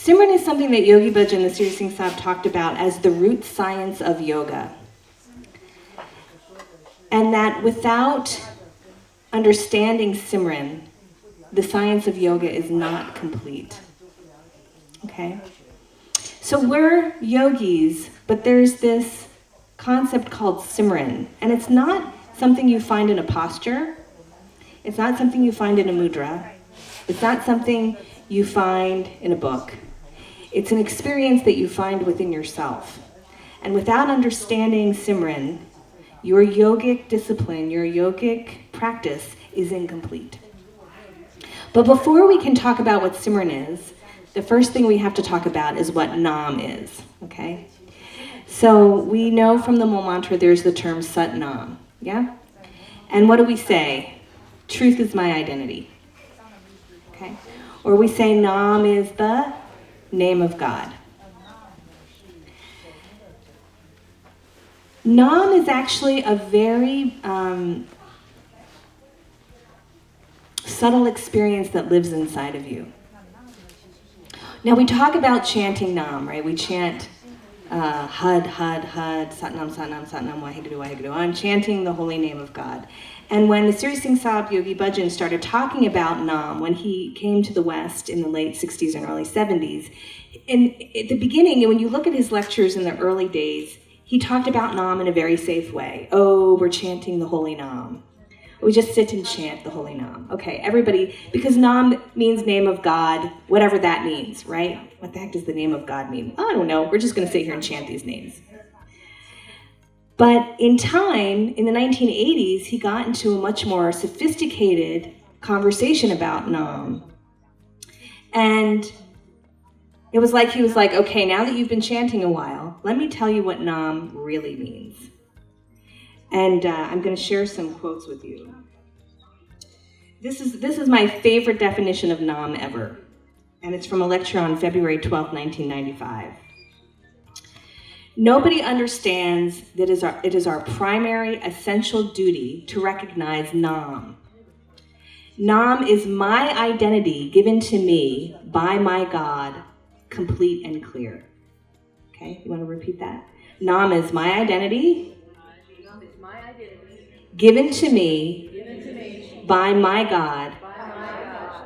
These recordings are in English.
Simran is something that Yogi Bhajan, the Sri Singh Sahib, talked about as the root science of yoga. And that without understanding Simran, the science of yoga is not complete. Okay? So we're yogis, but there's this concept called Simran. And it's not something you find in a posture. It's not something you find in a mudra. It's not something you find in a book. It's an experience that you find within yourself. And without understanding Simran, your yogic discipline, your yogic practice is incomplete. But before we can talk about what Simran is, the first thing we have to talk about is what Naam is, okay? So we know from the Mul Mantra there's the term Sat Naam, yeah? And what do we say? Truth is my identity, okay? Or we say Naam is the name of God. Naam is actually a very subtle experience that lives inside of you. Now we talk about chanting Naam, right? We chant Had, Satnam, Satnam, Satnam, Waheguru, Waheguru. I'm chanting the holy name of God. And when the Sri Singh Sahib Yogi Bhajan started talking about Naam, when he came to the West in the late 60s and early 70s, and at the beginning, when you look at his lectures in the early days, he talked about Naam in a very safe way. Oh, we're chanting the holy Naam. We just sit and chant the holy Naam. Okay, everybody, because Naam means name of God, whatever that means, right? What the heck does the name of God mean? I don't know. We're just going to sit here and chant these names. But in time, in the 1980s, he got into a much more sophisticated conversation about Naam. And it was like, he was like, okay, now that you've been chanting a while, let me tell you what Naam really means. And I'm going to share some quotes with you. This is my favorite definition of Naam ever. And it's from a lecture on February 12, 1995. Nobody understands that it is our primary essential duty to recognize Naam. Naam is my identity given to me by my God, complete and clear. Okay, you want to repeat that? Naam is my identity given to me by my God,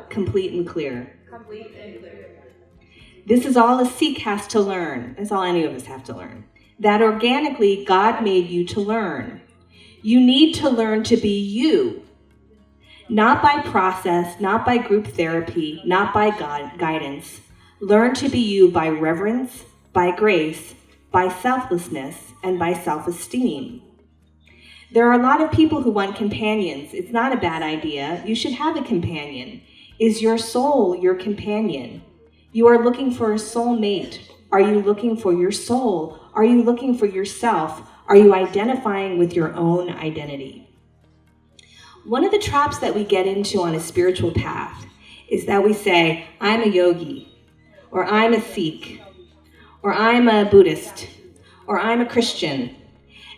complete and clear. This is all a Sikh has to learn. That's all any of us have to learn. That organically, God made you to learn. You need to learn to be you. Not by process, not by group therapy, not by guidance. Learn to be you by reverence, by grace, by selflessness, and by self-esteem. There are a lot of people who want companions. It's not a bad idea. You should have a companion. Is your soul your companion? You are looking for a soulmate. Are you looking for your soul? Are you looking for yourself? Are you identifying with your own identity? One of the traps that we get into on a spiritual path is that we say, I'm a yogi, or I'm a Sikh, or I'm a Buddhist, or I'm a Christian.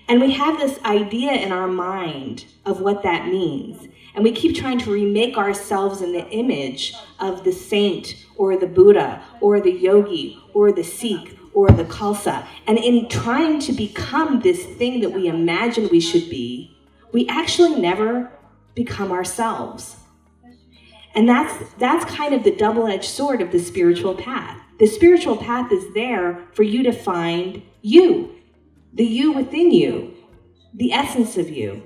And we have this idea in our mind of what that means. And we keep trying to remake ourselves in the image of the saint, or the Buddha, or the yogi, or the Sikh, or the Khalsa. And in trying to become this thing that we imagine we should be, we actually never become ourselves. And that's kind of the double-edged sword of the spiritual path. The spiritual path is there for you to find you, the you within you, the essence of you.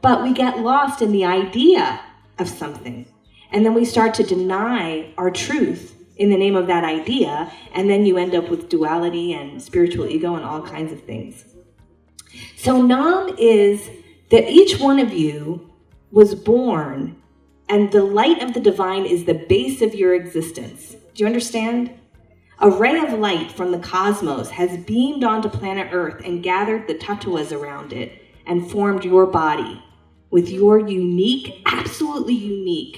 But we get lost in the idea of something. And then we start to deny our truth in the name of that idea. And then you end up with duality and spiritual ego and all kinds of things. So Naam is that each one of you was born, and the light of the divine is the base of your existence. Do you understand? A ray of light from the cosmos has beamed onto planet Earth and gathered the tattvas around it and formed your body with your unique, absolutely,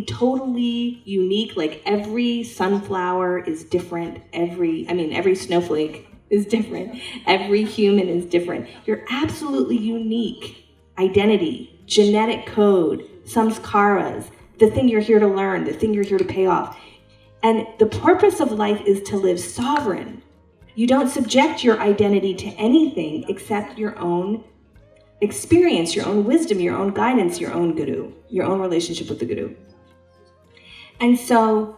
totally unique, like every sunflower is different, every snowflake is different, every human is different. Your absolutely unique identity, genetic code, samskaras, the thing you're here to learn, the thing you're here to pay off. And the purpose of life is to live sovereign. You don't subject your identity to anything except your own experience, your own wisdom, your own guidance, your own guru, your own relationship with the guru. And so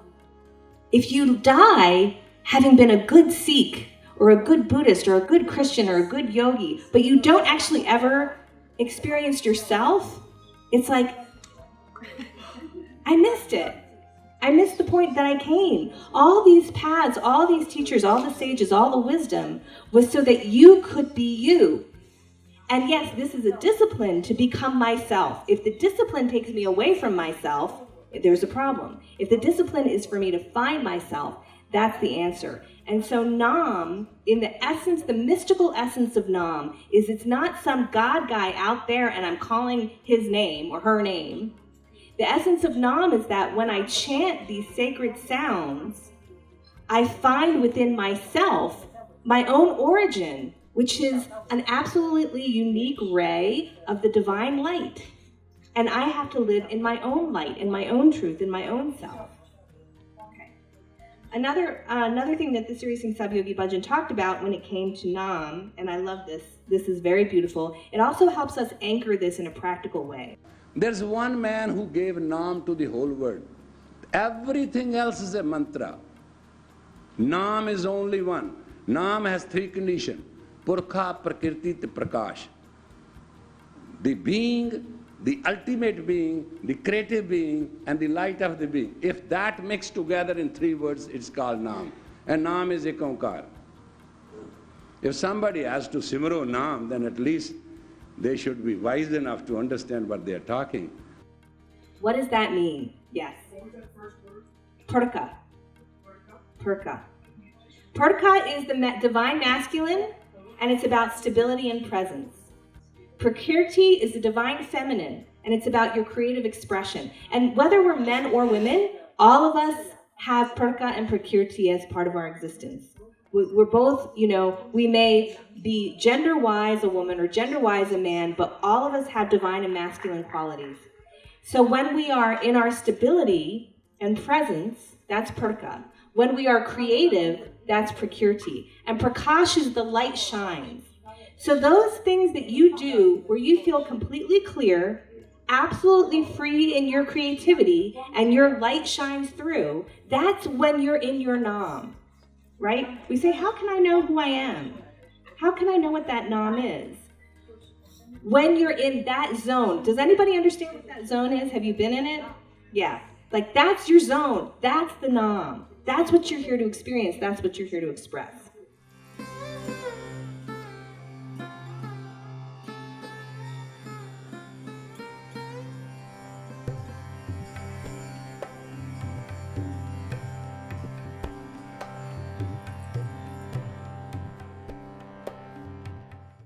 if you die having been a good Sikh or a good Buddhist or a good Christian or a good yogi, but you don't actually ever experience yourself, it's like, I missed it. I missed the point that I came. All these paths, all these teachers, all the sages, all the wisdom was so that you could be you. And yes, this is a discipline to become myself. If the discipline takes me away from myself, there's a problem. If the discipline is for me to find myself, that's the answer. And so Naam, in the essence, the mystical essence of Naam, is it's not some God guy out there and I'm calling his name or her name. The essence of Naam is that when I chant these sacred sounds, I find within myself my own origin, which is an absolutely unique ray of the divine light. And I have to live in my own light, in my own truth, in my own self. Okay. Another thing that the Sri Singh Sab Yogi Bhajan talked about when it came to Naam, and I love this, this is very beautiful, it also helps us anchor this in a practical way. There's one man who gave Naam to the whole world. Everything else is a mantra. Naam is only one. Naam has three conditions: Purkha, Prakirti, Prakash. The being, the ultimate being, the creative being, and the light of the being. If that mixed together in three words, it's called Naam. And Naam is Ong Kaar. If somebody has to simro Naam, then at least they should be wise enough to understand what they are talking. What does that mean? Yes. What was that first word? Purkha. Purkha. Purkha is the divine masculine, and it's about stability and presence. Prakirti is the divine feminine, and it's about your creative expression. And whether we're men or women, all of us have Purkha and Prakirti as part of our existence. We're both, we may be gender-wise a woman or gender-wise a man, but all of us have divine and masculine qualities. So when we are in our stability and presence, that's Purkha. When we are creative, that's Prakirti. And Prakash is the light shines. So those things that you do where you feel completely clear, absolutely free in your creativity, and your light shines through, that's when you're in your Naam. Right? We say, how can I know who I am? How can I know what that Naam is? When you're in that zone, does anybody understand what that zone is? Have you been in it? Yeah. Like that's your zone. That's the Naam. That's what you're here to experience. That's what you're here to express.